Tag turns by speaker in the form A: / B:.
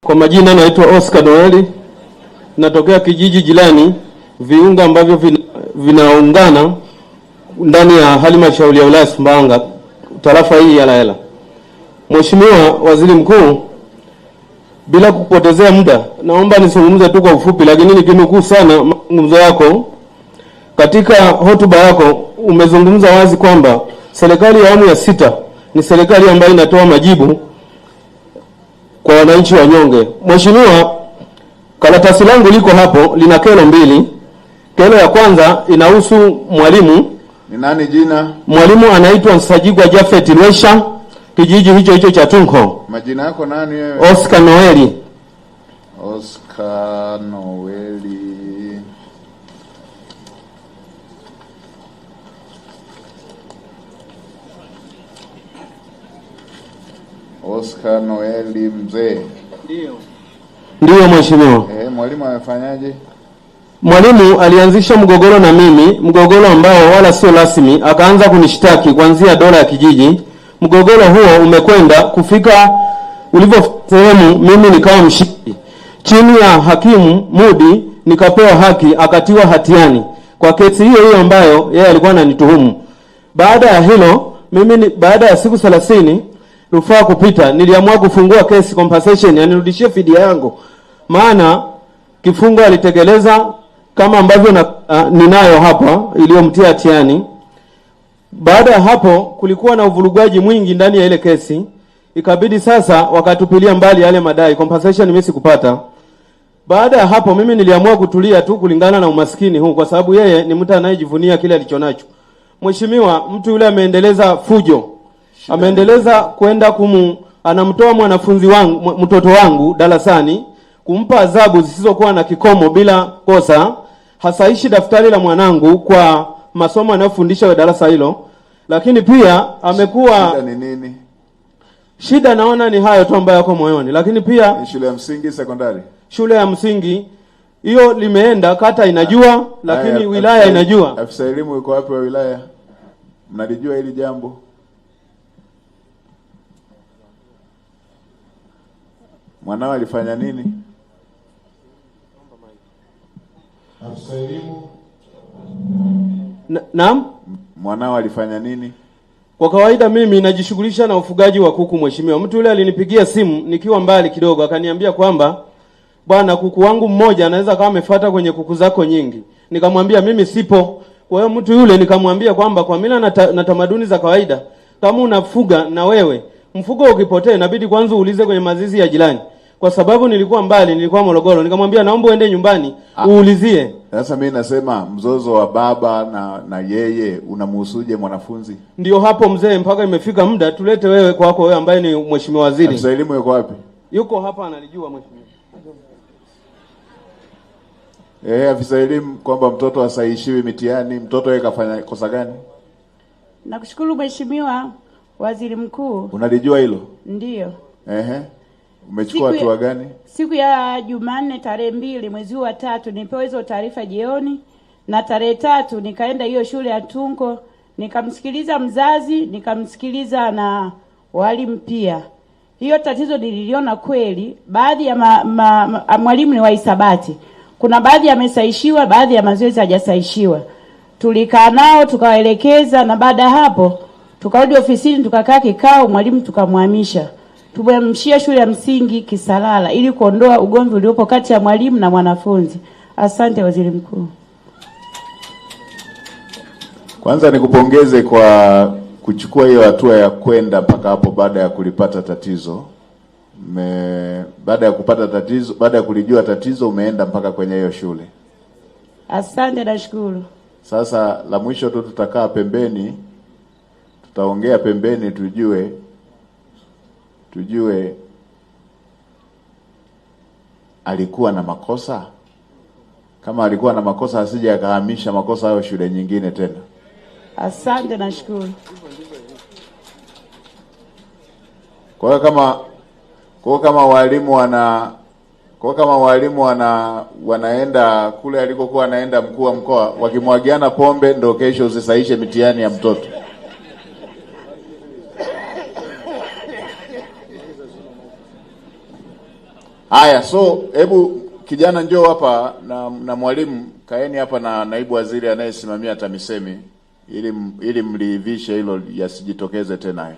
A: Kwa majina naitwa Oscar Noeli, natokea kijiji jirani Viunga ambavyo vinaungana ndani ya halmashauri ya wilaya Sumbawanga, tarafa hii ya Laela. Mheshimiwa Waziri Mkuu, bila kupotezea muda, naomba nisungumze tu kwa ufupi, lakini nikinukuu sana mazungumzo yako. Katika hotuba yako umezungumza wazi kwamba serikali ya awamu ya 6 ni serikali ambayo inatoa majibu kwa wananchi wanyonge. Mheshimiwa, karatasi langu liko hapo, lina kero mbili. Kero ya kwanza inahusu mwalimu.
B: Ni nani jina?
A: Mwalimu anaitwa Nsajigwa Jafet Lwesha, kijiji hicho cha Tunko.
B: Majina yako nani wewe?
A: Oscar Noeli.
B: Oscar Noeli. Oscar Noeli mzee.
A: Ndio mheshimiwa.
B: Mwalimu amefanyaje?
A: Mwalimu alianzisha mgogoro na mimi, mgogoro ambao wala sio rasmi, akaanza kunishtaki kuanzia dola ya kijiji. Mgogoro huo umekwenda kufika ulivyo sehemu mimi nikawa mshindi. Chini ya hakimu Mudi nikapewa haki, akatiwa hatiani kwa kesi hiyo ambayo yeye alikuwa ananituhumu. Baada ya hilo mimi baada ya siku 30 rufaa kupita, niliamua kufungua kesi compensation, anirudishie fidia yangu. Maana kifungo alitekeleza kama ambavyo ninayo hapa iliyomtia hatiani. Baada ya hapo kulikuwa na uvurugaji mwingi ndani ya ile kesi. Ikabidi sasa wakatupilia mbali yale madai, compensation mimi sikupata. Baada ya hapo mimi niliamua kutulia tu kulingana na umaskini huu, kwa sababu yeye ni mtu anayejivunia kile alichonacho. Mheshimiwa, mtu yule ameendeleza fujo. Ameendeleza kwenda anamtoa mwanafunzi wangu, mtoto wangu darasani, kumpa adhabu zisizokuwa na kikomo bila kosa. Hasaishi daftari la mwanangu kwa masomo anayofundisha wa darasa hilo. Lakini pia amekuwa
B: shida ni nini?
A: Shida naona ni hayo tu ambayo yako moyoni. Lakini pia
B: shule ya msingi sekondari.
A: Shule ya msingi hiyo limeenda, kata inajua, lakini wilaya inajua.
B: Afisa elimu yuko wapi wa wilaya? Mnalijua hili jambo? Mwanao alifanya nini?
C: Afisa elimu.
A: Naam?
B: Mwanao alifanya nini?
A: Kwa kawaida mimi najishughulisha na ufugaji wa kuku mheshimiwa. Mtu yule alinipigia simu nikiwa mbali kidogo, akaniambia kwamba bwana, kuku wangu mmoja anaweza kama amefuata kwenye kuku zako nyingi. Nikamwambia mimi sipo. Kwa hiyo mtu yule nikamwambia kwamba kwa mila na tamaduni za kawaida, kama unafuga na wewe, mfugo ukipotea inabidi kwanza uulize kwenye mazizi ya jirani. Kwa sababu nilikuwa mbali, nilikuwa Morogoro, nikamwambia naomba uende nyumbani uulizie.
B: Sasa mimi nasema mzozo wa baba na yeye unamhusuje mwanafunzi?
A: Ndio hapo mzee, mpaka imefika muda tulete wewe kwako, wewe ambaye ni mheshimiwa waziri.
B: Afisa elimu yuko wapi?
A: Yuko hapa analijua mheshimiwa.
B: Afisa elimu kwamba mtoto asahishiwi mitihani, mtoto yeye kafanya kosa gani?
D: Nakushukuru mheshimiwa waziri mkuu.
B: Unalijua hilo?
D: Ndio.
B: Umechukua hatua gani?
D: Siku ya Jumanne tarehe 2 mwezi wa 3 nipewa hizo taarifa jioni, na tarehe 3 nikaenda hiyo shule ya Tunko, nikamsikiliza mzazi, nikamsikiliza na walimu pia. Hiyo tatizo nililiona kweli, baadhi ya mwalimu ni wa hisabati. Kuna baadhi yamesaishiwa, baadhi ya mazoezi hajasaishiwa. Tulikaa nao tukawaelekeza, na baada ya hapo tukarudi ofisini tukakaa kikao, mwalimu tukamhamisha. Tumemshia shule ya msingi Kisalala ili kuondoa ugomvi uliopo kati ya mwalimu na mwanafunzi. Asante waziri mkuu.
B: Kwanza nikupongeze kwa kuchukua hiyo hatua ya kwenda mpaka hapo baada ya kulipata tatizo. Baada ya kulijua tatizo umeenda mpaka kwenye hiyo shule.
D: Asante na shukuru.
B: Sasa la mwisho tu tutakaa pembeni, tutaongea pembeni tujue alikuwa na makosa. Kama alikuwa na makosa asije akahamisha makosa hayo shule nyingine tena.
D: Asante na shukuru.
B: Kwa hiyo kama walimu wanaenda kule alikokuwa anaenda mkuu wa mkoa, wakimwagiana pombe ndio kesho usisaishe mitihani ya mtoto. Haya, so hebu kijana njoo hapa na mwalimu, kaeni hapa na naibu waziri anayesimamia TAMISEMI ili mliivishe hilo yasijitokeze tena.